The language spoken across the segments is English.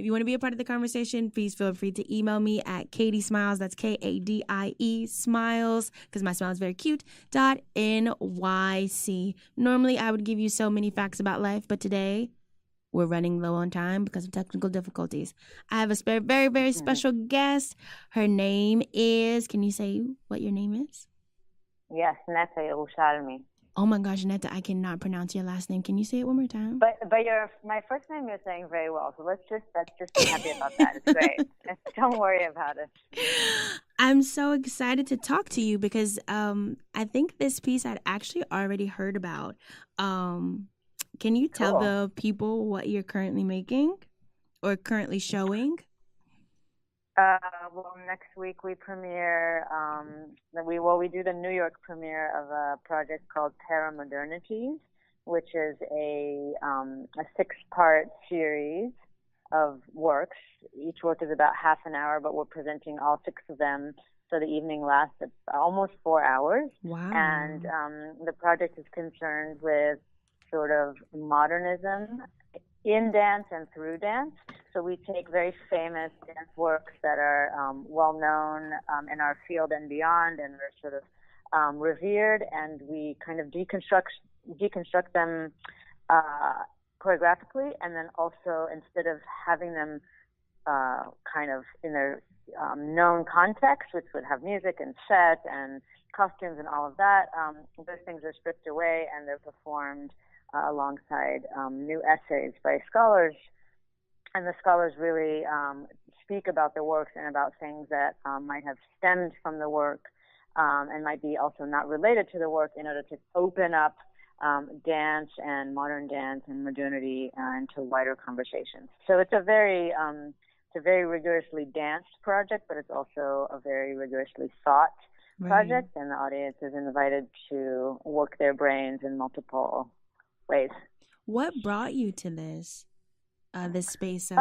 If you want to be a part of the conversation, please feel free to email me at Katie Smiles. That's KADIE Smiles, because my smile is very cute. .NYC. Normally, I would give you so many facts about life, but today we're running low on time because of technical difficulties. I have a very, very special guest. Her name is, can you say what your name is? Yes, Netta Yerushalmy. Oh my gosh, Netta, I cannot pronounce your last name. Can you say it one more time? But my first name you're saying very well, so let's just be happy about that. It's great. Don't worry about it. I'm so excited to talk to you because I think this piece I'd actually already heard about. Can you tell the people what you're currently making or currently showing? Well, next week we premiere. We do the New York premiere of a project called Paramodernities, which is a 6-part series of works. Each work is about half an hour, but we're presenting all 6 of them. So the evening lasts almost 4 hours. Wow. And the project is concerned with sort of modernism in dance and through dance. So we take very famous dance works that are well known in our field and beyond, and are sort of revered, and we kind of deconstruct them choreographically, and then also, instead of having them kind of in their known context, which would have music and set and costumes and all of that, those things are stripped away and they're performed alongside new essays by scholars. And the scholars really speak about the works and about things that might have stemmed from the work and might be also not related to the work, in order to open up dance and modern dance and modernity into wider conversations. So it's a very rigorously danced project, but it's also a very rigorously thought project, and the audience is invited to work their brains in multiple ways. What brought you to this space of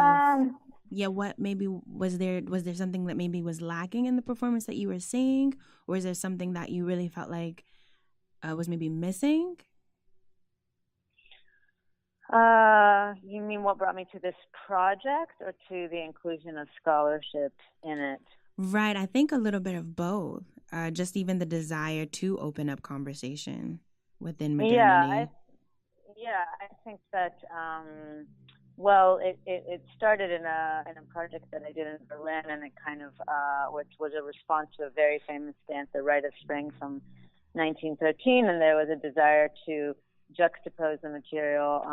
what maybe was there something that maybe was lacking in the performance that you were seeing, or is there something that you really felt like was maybe missing? You mean what brought me to this project, or to the inclusion of scholarship in it? Right, I think a little bit of both. Just even the desire to open up conversation within modernity. I think that well, it started in a project that I did in Berlin, and it kind of which was a response to a very famous dance, The Rite of Spring from 1913, and there was a desire to juxtapose the material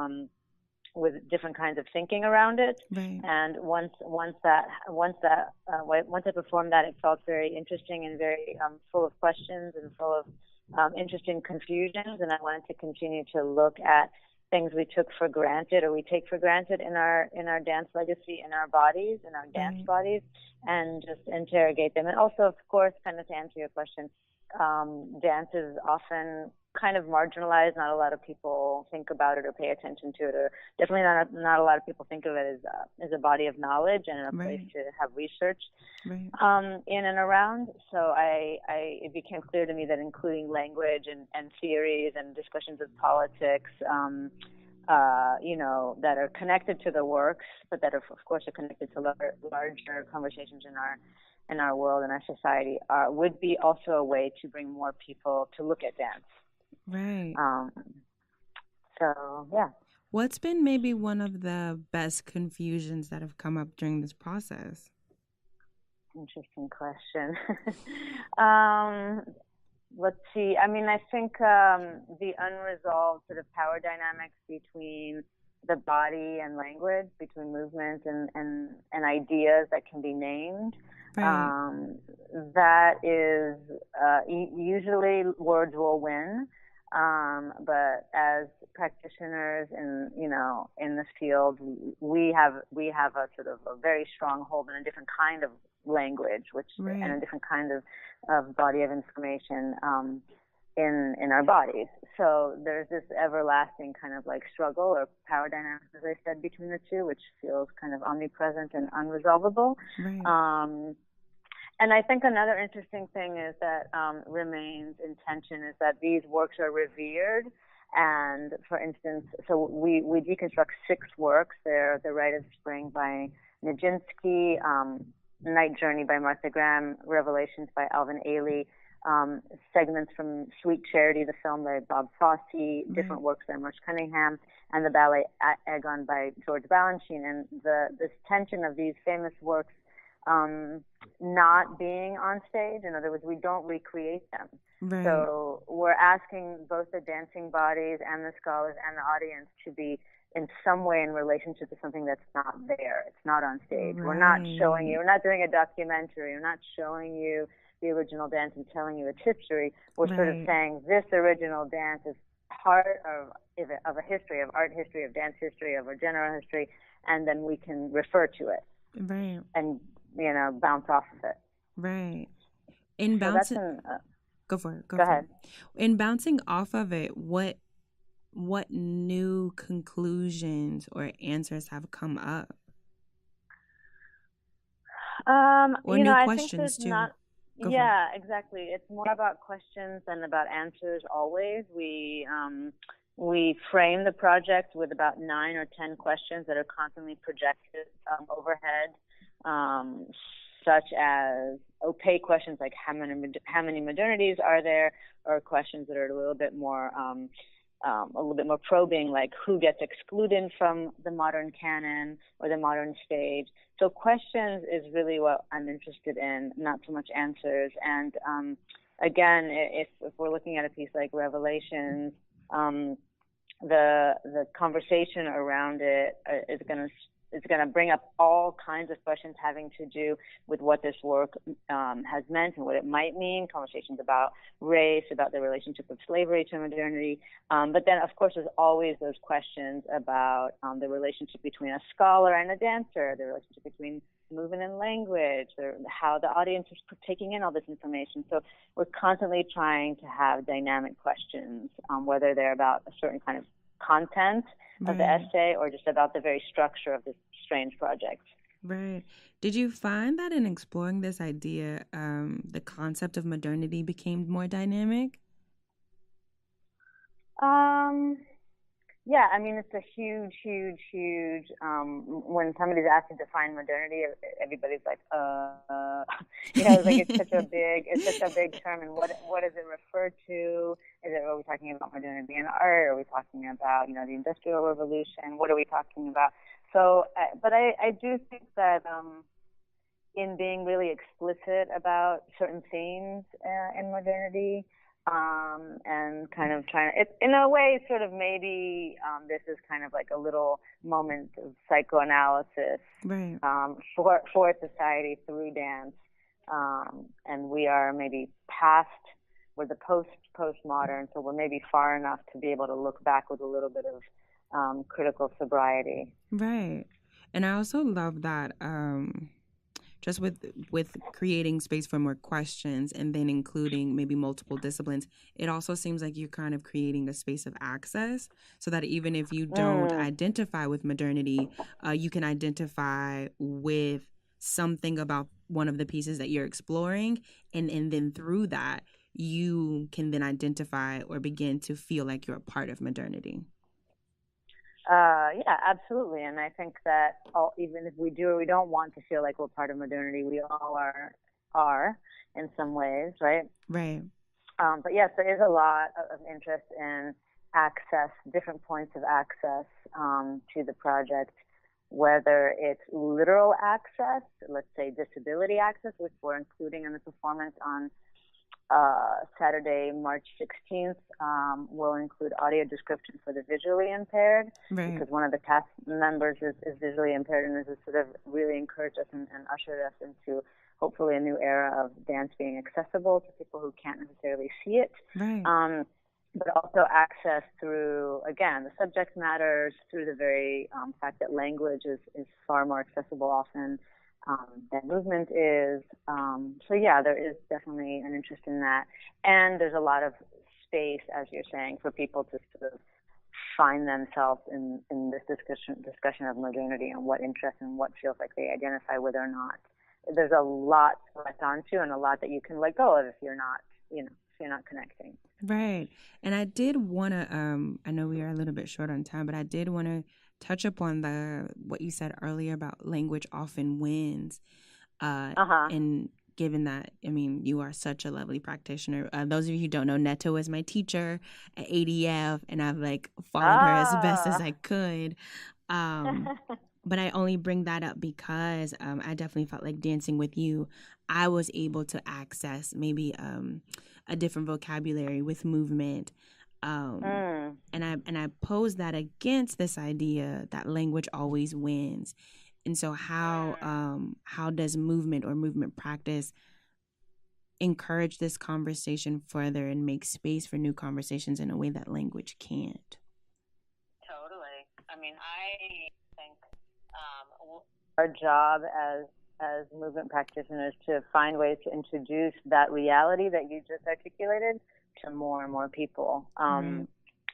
with different kinds of thinking around it. Right. And once I performed that, it felt very interesting and very full of questions and full of interesting confusions, and I wanted to continue to look at things we took for granted, or we take for granted in our dance legacy, in our bodies, in our dance bodies, and just interrogate them. And also, of course, kind of to answer your question, dance is often kind of marginalized. Not a lot of people think about it or pay attention to it, or definitely not a lot of people think of it as a body of knowledge and a place to have research in and around. So it became clear to me that including language and theories and discussions of politics, that are connected to the works, but that are, of course, are connected to larger conversations in our world and our society, would be also a way to bring more people to look at dance. Right. So, yeah. What's been maybe one of the best confusions that have come up during this process? Interesting question. Let's see. I mean, I think the unresolved sort of power dynamics between the body and language, between movements and ideas that can be named. Right. That is usually words will win. But as practitioners in this field, we have a sort of a very strong hold in a different kind of language, and a different kind of body of information in our bodies. So there's this everlasting kind of like struggle or power dynamics, as I said, between the two, which feels kind of omnipresent and unresolvable. Right. And I think another interesting thing is that remains in tension is that these works are revered. And for instance, so we deconstruct 6 works. They're The Rite of Spring by Nijinsky, Night Journey by Martha Graham, Revelations by Alvin Ailey, segments from Sweet Charity, the film by Bob Fosse, different works by Merce Cunningham, and the ballet Agon by George Balanchine. And this tension of these famous works not being on stage. In other words, we don't recreate them. Right. So we're asking both the dancing bodies and the scholars and the audience to be in some way in relationship to something that's not there. It's not on stage. Right. We're not showing you, we're not doing a documentary, we're not showing you the original dance and telling you its history. We're sort of saying this original dance is part of a history, of art history, of dance history, of a general history, and then we can refer to it. Right. And, bounce off of it. Right. In bouncing, go for it. Go ahead. In bouncing off of it, what new conclusions or answers have come up? Or new I questions think too. Exactly. It's more about questions than about answers. Always, we frame the project with about 9 or 10 questions that are constantly projected overhead, such as opaque questions like how many modernities are there, or questions that are a little bit more probing, like who gets excluded from the modern canon or the modern stage. So questions is really what I'm interested in, not so much answers. And again, if we're looking at a piece like Revelations, the conversation around it is going to bring up all kinds of questions having to do with what this work has meant and what it might mean, conversations about race, about the relationship of slavery to modernity. But then, of course, there's always those questions about the relationship between a scholar and a dancer, the relationship between movement and language, how the audience is taking in all this information. So we're constantly trying to have dynamic questions, whether they're about a certain kind of content of the essay or just about the very structure of this strange project. Right. Did you find that in exploring this idea, the concept of modernity became more dynamic? Yeah, I mean, it's a huge, when somebody's asked to define modernity, everybody's like, it's such a big term, and what does it refer to? Are we talking about modernity in art? Are we talking about, the Industrial Revolution? What are we talking about? So, but I do think that in being really explicit about certain themes in modernity, and kind of trying to, in a way, sort of maybe this is kind of like a little moment of psychoanalysis for society through dance, and we are maybe we're the postmodern, so we're maybe far enough to be able to look back with a little bit of critical sobriety. Right. And I also love that just with creating space for more questions and then including maybe multiple disciplines, it also seems like you're kind of creating a space of access so that even if you don't identify with modernity, you can identify with something about one of the pieces that you're exploring. And then through that, you can then identify or begin to feel like you're a part of modernity. Yeah, absolutely. And I think that even if we do or we don't want to feel like we're part of modernity, we all are in some ways, right? Right. But yes, there is a lot of interest in access, different points of access to the project, whether it's literal access, let's say disability access, which we're including in the performance on Saturday, March 16th, will include audio description for the visually impaired, because one of the cast members is visually impaired, and this has sort of really encouraged us and ushered us into hopefully a new era of dance being accessible to people who can't necessarily see it. But also access through, again, the subject matters, through the very fact that language is far more accessible often than movement is. So yeah, there is definitely an interest in that. And there's a lot of space, as you're saying, for people to sort of find themselves in this discussion of modernity and what interests and what feels like they identify with or not. There's a lot to latch onto and a lot that you can let go of if you're not, if you're not connecting. Right. And I did want to, I know we are a little bit short on time, but I did want to touch upon the what you said earlier about language often wins. Uh-huh. And given that, I mean, you are such a lovely practitioner. Those of you who don't know, Netta was my teacher at ADF, and I've like followed her as best as Ah. I could. But I only bring that up because I definitely felt like dancing with you, I was able to access maybe a different vocabulary with movement. Mm. And I pose that against this idea that language always wins. And so how does movement or movement practice encourage this conversation further and make space for new conversations in a way that language can't? Totally. I mean, I think our job as movement practitioners to find ways to introduce that reality that you just articulated to more and more people,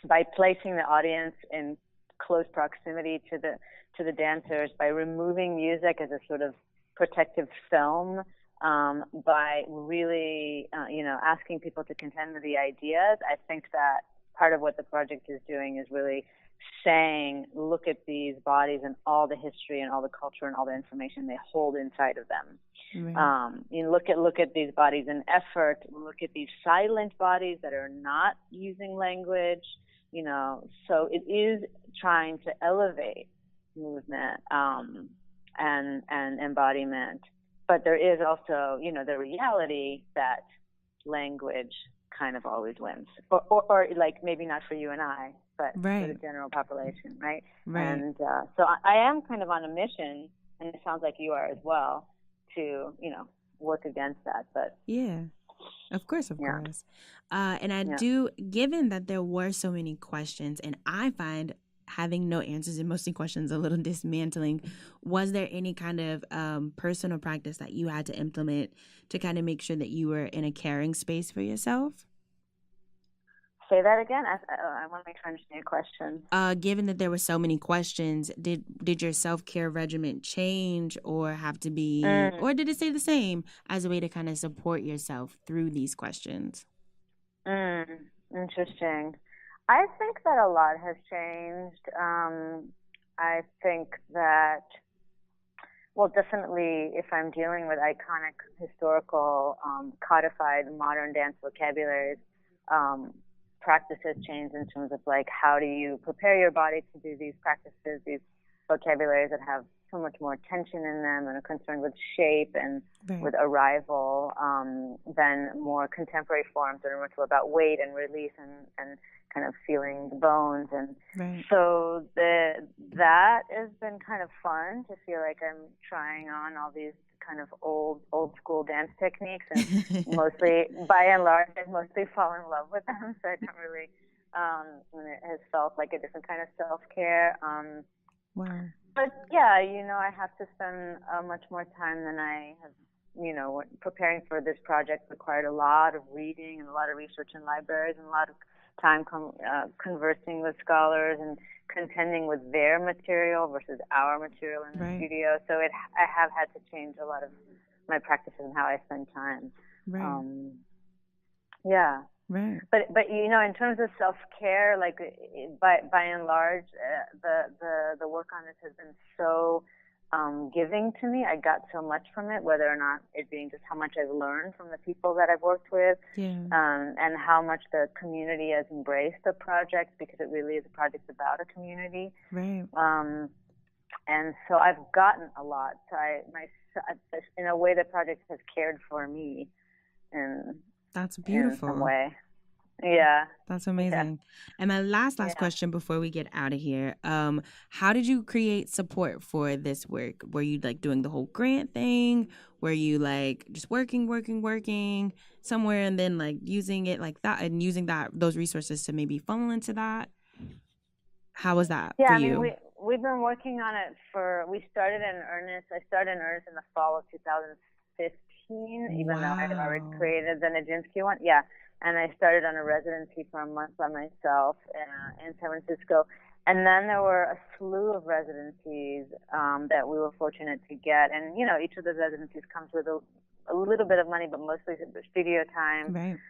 by placing the audience in close proximity to the dancers, by removing music as a sort of protective film, by really asking people to contend with the ideas. I think that part of what the project is doing is really saying, look at these bodies and all the history and all the culture and all the information they hold inside of them. You look at these bodies in effort. Look at these silent bodies that are not using language. So it is trying to elevate movement and embodiment. But there is also, the reality that language kind of always wins, or like maybe not for you and I, but for the general population, right? And so I am kind of on a mission, and it sounds like you are as well, to work against that. But yeah, of course. And I do, given that there were so many questions, and I find having no answers and mostly questions a little dismantling, was there any kind of personal practice that you had to implement to kind of make sure that you were in a caring space for yourself? Say that again. I want to make sure I understand your question. Given that there were so many questions, did your self-care regimen change or have to be, or did it stay the same as a way to kind of support yourself through these questions? Interesting. I think that a lot has changed. I think that, well, definitely if I'm dealing with iconic, historical, codified modern dance vocabularies, practices change in terms of like, how do you prepare your body to do these practices, these vocabularies that have so much more tension in them and are concerned with shape and with arrival, than more contemporary forms that are much more about weight and release and kind of feeling the bones. And so that has been kind of fun to feel like I'm trying on all these kind of old school dance techniques, and mostly, by and large, I mostly fall in love with them. So I don't really, and it has felt like a different kind of self-care. But yeah, I have to spend much more time than I have. Preparing for this project required a lot of reading and a lot of research in libraries and a lot of time conversing with scholars and contending with their material versus our material in the studio. So I have had to change a lot of my practices and how I spend time. But in terms of self-care, like by and large, the work on this has been so giving to me. I got so much from it, whether or not it being just how much I've learned from the people that I've worked with, and how much the community has embraced the project, because it really is a project about a community. And so I've gotten a lot. So in a way, the project has cared for me that's beautiful. In some way. Yeah. That's amazing. And my last question before we get out of here, how did you create support for this work? Were you like doing the whole grant thing? Were you like just working somewhere and then like using it like that and using those resources to maybe funnel into that? How was that for you? I mean, we've been working on it I started in earnest in the fall of 2015, even though I had already created the Nijinsky one. Yeah. And I started on a residency for a month by myself in San Francisco. And then there were a slew of residencies that we were fortunate to get. And, each of those residencies comes with a little bit of money, but mostly studio time.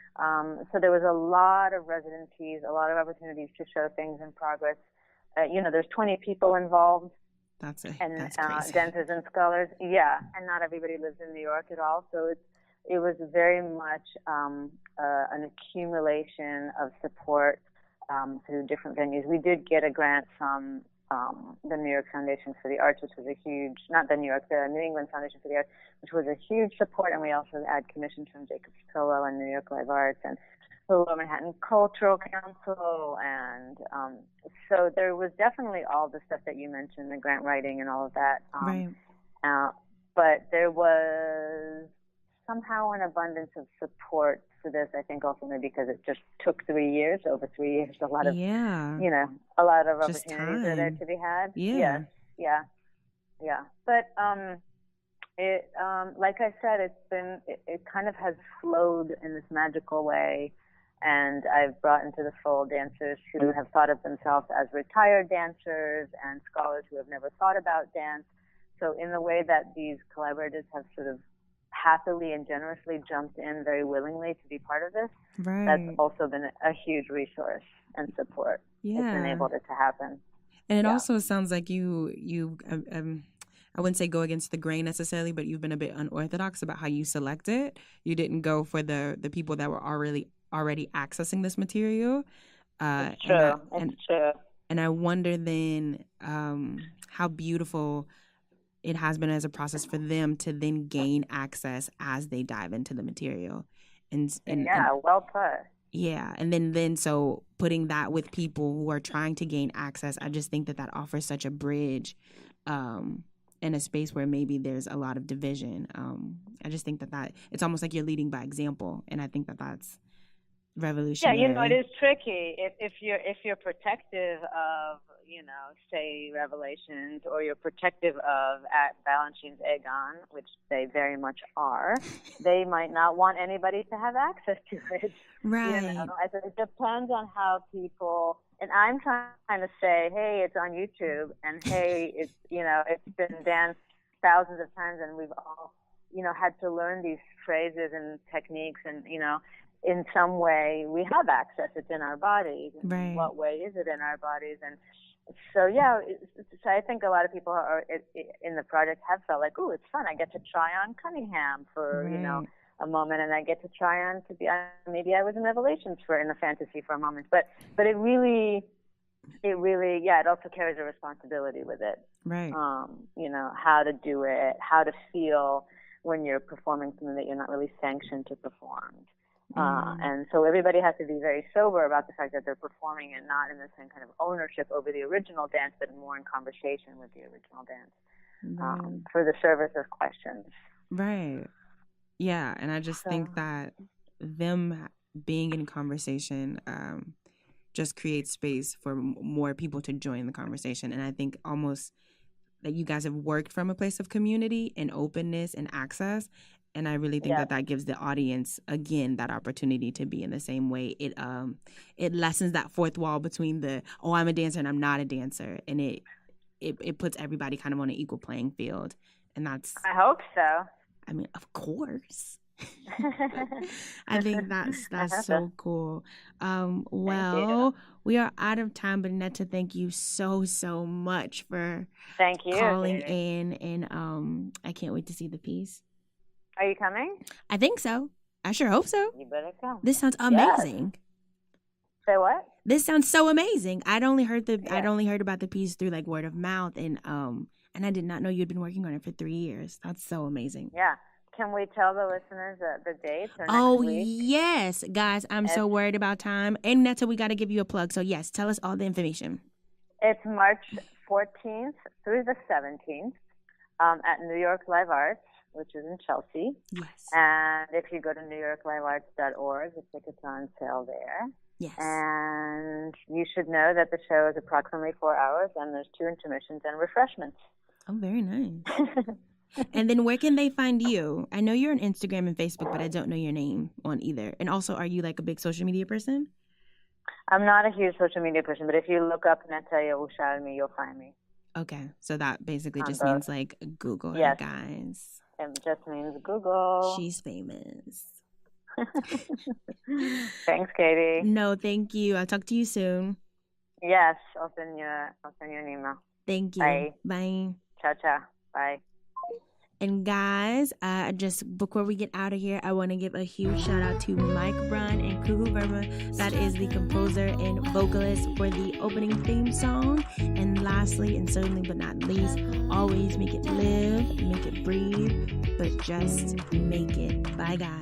So there was a lot of residencies, a lot of opportunities to show things in progress there's 20 people involved. That's crazy. Dancers and scholars. Yeah, and not everybody lives in New York at all. So it was very much an accumulation of support through different venues. We did get a grant from the New York Foundation for the Arts, which was a huge, not the New York, the New England Foundation for the Arts, which was a huge support. And we also had commissions from Jacob Spillo and New York Live Arts and the Lower Manhattan Cultural Council. And so there was definitely all the stuff that you mentioned, the grant writing and all of that. Right. But there was somehow an abundance of support for this, I think also maybe because it just took 3 years, over 3 years, a lot of, a lot of just opportunities are there to be had. Yeah. Yes. Yeah. But, it, like I said, it kind of has flowed in this magical way. And I've brought into the fold dancers who have thought of themselves as retired dancers and scholars who have never thought about dance. So in the way that these collaborators have sort of happily and generously jumped in very willingly to be part of this, that's also been a huge resource and support. It's enabled it to happen. And it also sounds like you I wouldn't say go against the grain necessarily, but you've been a bit unorthodox about how you select it. You didn't go for the people that were already accessing this material. It's true. It's true. And I wonder then how beautiful it has been as a process for them to then gain access as they dive into the material. And well put. Yeah. And then so putting that with people who are trying to gain access, I just think that offers such a bridge in a space where maybe there's a lot of division. I just think that it's almost like you're leading by example. And I think that's revolutionary. Yeah, it is tricky if you're protective of, say Revelations, or you're protective of Balanchine's Egon, which they very much are. They might not want anybody to have access to it. Right. It depends on how people. And I'm trying to say, hey, it's on YouTube, and hey, it's it's been danced thousands of times, and we've all had to learn these phrases and techniques, and in some way we have access. It's in our bodies. And right. In what way is it in our bodies? And so so I think a lot of people are in the project have felt like, oh, it's fun. I get to try on Cunningham for right. A moment, and I get to try on to be maybe I was in Revelations in the fantasy for a moment. But it really it also carries a responsibility with it. Right. How to do it, how to feel when you're performing something that you're not really sanctioned to perform. And so everybody has to be very sober about the fact that they're performing and not in the same kind of ownership over the original dance, but more in conversation with the original dance for the service of questions. Right. Yeah. And I just think that them being in conversation just creates space for more people to join the conversation. And I think almost that you guys have worked from a place of community and openness and access. And I really think that gives the audience, again, that opportunity to be in the same way. It lessens that fourth wall between I'm a dancer and I'm not a dancer. And it puts everybody kind of on an equal playing field. And that's... I hope so. I mean, of course. I think that's so cool. Well, we are out of time, but Netta, thank you so much for calling in, and I can't wait to see the piece. Are you coming? I think so. I sure hope so. You better come. This sounds amazing. Yes. Say what? This sounds so amazing. I'd only heard about the piece through like word of mouth, and I did not know you'd been working on it for 3 years. That's so amazing. Yeah. Can we tell the listeners the dates? Or next week? Yes, guys. I'm so worried about time. And Netta, we got to give you a plug. So yes, tell us all the information. It's March 14th through the 17th at New York Live Arts, which is in Chelsea. Yes. And if you go to newyorklivearts.org, the tickets are on sale there. Yes. And you should know that the show is approximately 4 hours, and there's 2 intermissions and refreshments. Oh, very nice. And then where can they find you? I know you're on Instagram and Facebook, but I don't know your name on either. And also, are you like a big social media person? I'm not a huge social media person, but if you look up Netta Yerushalmy, you'll find me. Okay. So that basically just means like Google her, guys. It just means Google. She's famous. Thanks, Katie. No, thank you. I'll talk to you soon. Yes, I'll send you an email. Thank you. Bye. Bye. Ciao, ciao. Bye. And guys, just before we get out of here, I want to give a huge shout out to Mike Brun and Kuhu Verma. That is the composer and vocalist for the opening theme song. And lastly, and certainly but not least, always make it live, make it breathe, but just make it. Bye, guys.